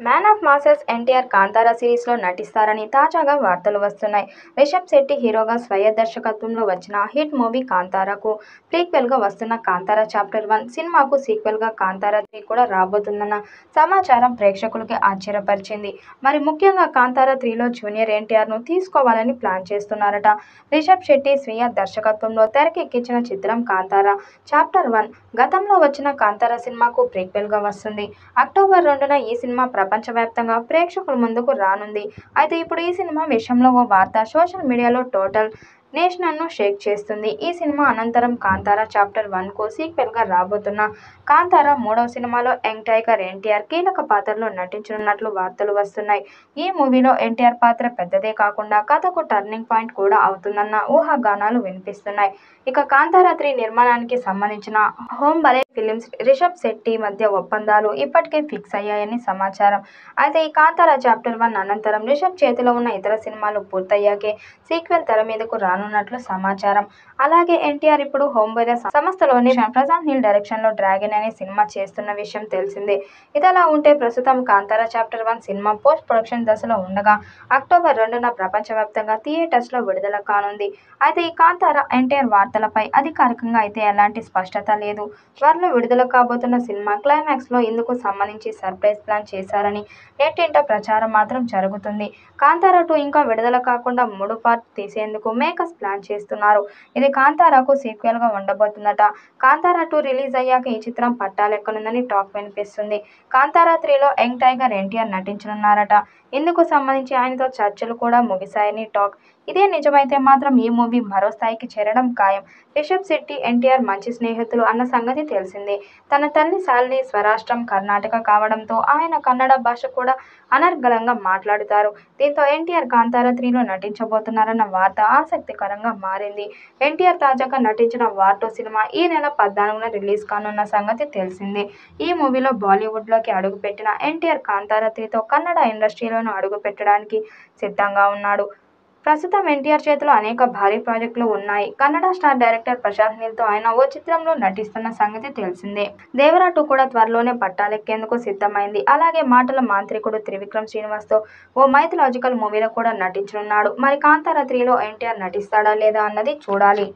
Man of masses NTR Kantara సిరీస్లో నటిస్తారని తాజాగా వార్తలు వస్తున్నాయి. రిషబ్ శెట్టి హీరోగా స్వీయ దర్శకత్వంలో వచ్చిన హిట్ మూవీ కాంతారాకు ప్రీక్వెల్గా వస్తున్న కాంతారా చాప్టర్ 1 సినిమాకు సీక్వెల్గా కాంతారా 3 కూడా రాబోతుందన్న సమాచారం ప్రేక్షకులకి ఆశ్చర్యపరిచింది. మరి ముఖ్యంగా కాంతారా 3లో జూనియర్ ఎన్టీఆర్ను తీసుకోవాలని ప్లాన్ చేస్తున్నారట. రిషబ్ శెట్టి స్వీయ దర్శకత్వంలో తెరకెక్కించిన చిత్రం కాంతారా చాప్టర్ 1 గతంలో వచ్చిన కాంతారా సినిమాకు ప్రీక్వెల్గా వస్తుంది. అక్టోబర్ 2న ఈ సినిమా ప్రపంచవ్యాప్తంగా ప్రేక్షకుల ముందుకు రానుంది. అయితే ఇప్పుడు ఈ సినిమా విషయంలో ఓ వార్త సోషల్ మీడియాలో టోటల్ నేషనల్ను షేక్ చేస్తుంది. ఈ సినిమా అనంతరం కాంతారా చాప్టర్ 1కు సీక్వెల్గా రాబోతున్న కాంతారా 3వ సినిమాలో యంగ్ టైగర్ ఎన్టీఆర్ కీలక పాత్రలో నటించనున్నట్లు వార్తలు వస్తున్నాయి. ఈ మూవీలో ఎన్టీఆర్ పాత్ర పెద్దదే కాకుండా కథకు టర్నింగ్ పాయింట్ కూడా అవుతుందన్న ఊహాగానాలు వినిపిస్తున్నాయి. ఇక కాంతారా 3 నిర్మాణానికి సంబంధించిన హోమ్ బలే ఫిలిమ్స్ రిషబ్ శెట్టి మధ్య ఒప్పందాలు ఇప్పటికే ఫిక్స్ అయ్యాయని సమాచారం. అయితే ఈ కాంతారా చాప్టర్ 1 అనంతరం రిషబ్ చేతిలో ఉన్న ఇతర సినిమాలు పూర్తయ్యాకే సీక్వెల్ తెర మీదకు రానున్నట్లు సమాచారం. అలాగే ఎన్టీఆర్ ఇప్పుడు హోమ్ బలే సంస్థలోని ప్రశాంత్ నీల్ డైరెక్షన్లో డ్రాగన్ అనే సినిమా చేస్తున్న విషయం తెలిసిందే. ఇదిలా ఉంటే ప్రస్తుతం Kantara chapter 1 cinema post production దశలో ఉండగా అక్టోబర్ 2న ప్రపంచవ్యాప్తంగా థియేటర్స్లో విడుదల కానుంది. అయితే ఈ కాంతారా ఎన్టీఆర్ వార్తలపై అధికారికంగా అయితే ఎలాంటి స్పష్టత లేదు. త్వరలో విడుదల కాబోతున్న సినిమా క్లైమాక్స్లో ఇందుకు సంబంధించి సర్ప్రైజ్ ప్లాన్ చేశారని నెట్టింట ప్రచారం మాత్రం జరుగుతుంది. కాంతారా 2 ఇంకా విడుదల కాకుండా 3 పార్ట్ తీసేందుకు మేకర్స్ ప్లాన్ చేస్తున్నారు. ఇది కాంతారాకు సీక్వెల్గా ఉండబోతుందట. కాంతారా 2 రిలీజ్ అయ్యాక ఈ చిత్రం పట్టాలెక్కనుందని టాక్ వినిపిస్తుంది. కాంతారా 3లో యంగ్ టైగర్ ఎన్టీఆర్ నటించనున్నారట. ఇందుకు సంబంధించి ఆయనతో చర్చలు కూడా ముగిశాయని టాక్. ఇదే నిజమైతే మాత్రం ఈ మూవీ మరో స్థాయికి చేరడం ఖాయం. రిషబ్ శెట్టి ఎన్టీఆర్ మంచి స్నేహితులు అన్న సంగతి తెలిసిందే. తన తల్లి శాలిని స్వరాష్ట్రం కర్ణాటక కావడంతో ఆయన కన్నడ భాష కూడా అనర్గళంగా మాట్లాడుతారు. దీంతో ఎన్టీఆర్ కాంతారా 3లో నటించబోతున్నారన్న వార్త ఆసక్తికరంగా మారింది. ఎన్టీఆర్ తాజాగా నటించిన వార్ 2 సినిమా ఈ నెల 14న రిలీజ్ కానున్న సంగతి తెలిసిందే. ఈ మూవీలో బాలీవుడ్లోకి అడుగుపెట్టిన ఎన్టీఆర్ కాంతారా 3తో కన్నడ ఇండస్ట్రీలోనూ అడుగుపెట్టడానికి సిద్ధంగా ఉన్నాడు. ప్రస్తుతం ఎన్టీఆర్ చేతిలో అనేక భారీ ప్రాజెక్టులు ఉన్నాయి. కన్నడ స్టార్ డైరెక్టర్ ప్రశాంత్ నీల్తో ఆయన ఓ చిత్రంలో నటిస్తున్న సంగతి తెలిసిందే. దేవరా 2 కూడా త్వరలోనే పట్టాలెక్కేందుకు సిద్ధమైంది. అలాగే మాటల మాంత్రికుడు త్రివిక్రమ్ శ్రీనివాస్తో ఓ మైథలాజికల్ మూవీలో కూడా నటించనున్నాడు. మరి కాంతారా 3లో ఎన్టీఆర్ నటిస్తాడా లేదా అన్నది చూడాలి.